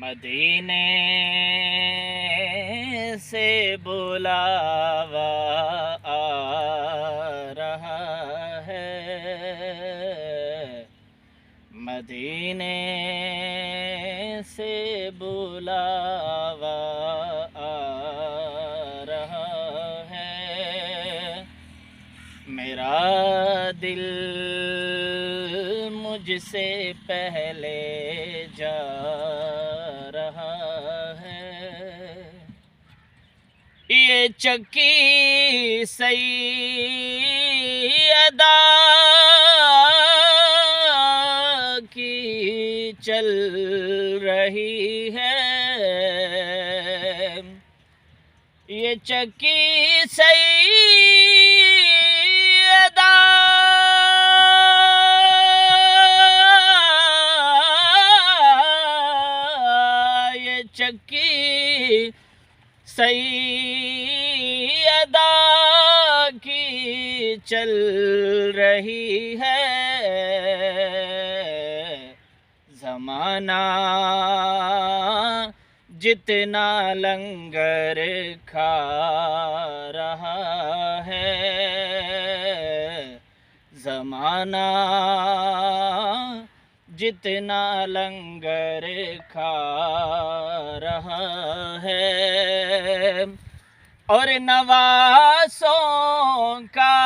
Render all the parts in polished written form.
مدینے سے بلاوا آ رہا ہے، مدینے سے بلاوا آ رہا ہے، میرا دل مجھ سے پہلے جا رہا ہے، یہ چکی سیدہ کی چل رہی ہے، یہ چکی سیدہ چکی سیدہ کی چل رہی ہے، زمانہ جتنا لنگر کھا رہا ہے، زمانہ جتنا لنگر کھا رہا ہے، اور نواسوں کا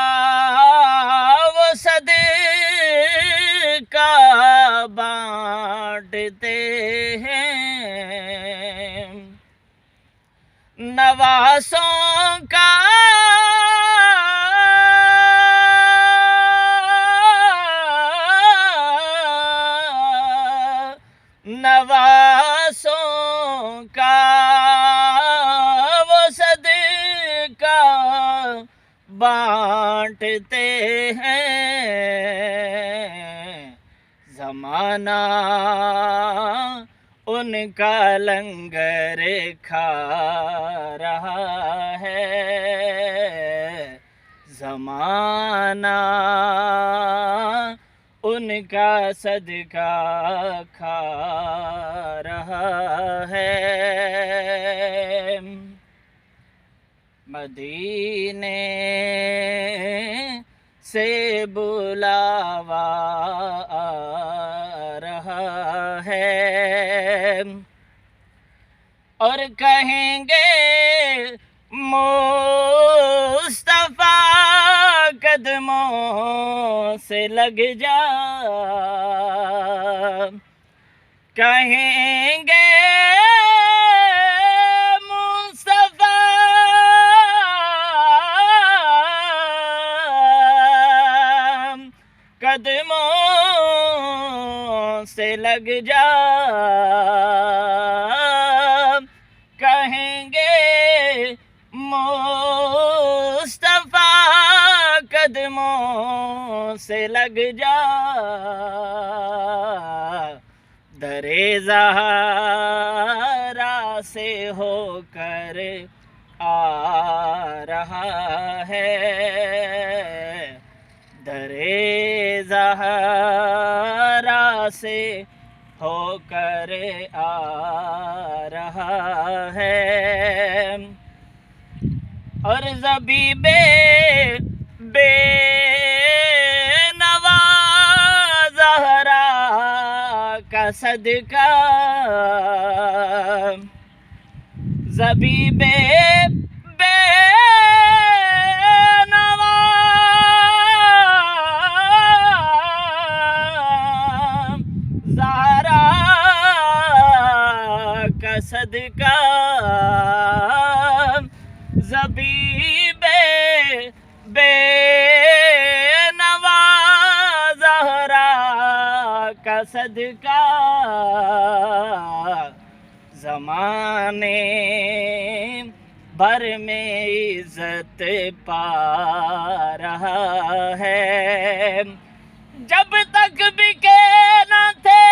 وہ صدقہ بانٹتے ہیں، نواسوں کا نواسوں کا وہ صدقہ بانٹتے ہیں، زمانہ ان کا لنگر کھا رہا ہے، زمانہ ان کا صدقہ کھا رہا ہے، مدینے سے بلاوا آ رہا ہے، اور کہیں گے مصطفیٰ قدموں سے لگ جا، کہیں گے مصطفیٰ قدموں سے لگ جا، کہیں گے مصطفیٰ قدموں سے لگ جا، درِ زہرا سے ہو کر آ رہا ہے، درِ زہرا سے ہو کر آ رہا ہے، اور زبیب بے نوا زہرا کا صدقہ، زبیب بے نوا زہرا کا صدقہ، زبیب بے نوا زہرا کا صدقہ، زمانے بھر میں عزت پا رہا ہے، جب تک بکے نہ تھے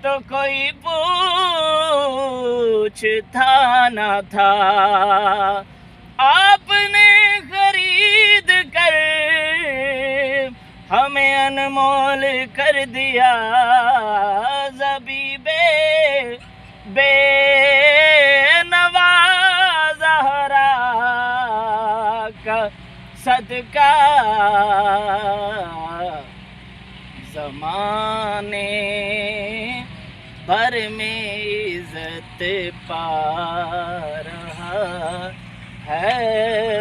تو کوئی پوچھتا نہ تھا، آپ نے خرید کر ہمیں انمول کر دیا زبیب بے نوا زہرا کا صدقہ زمانے بھر میں عزت پا رہا ہے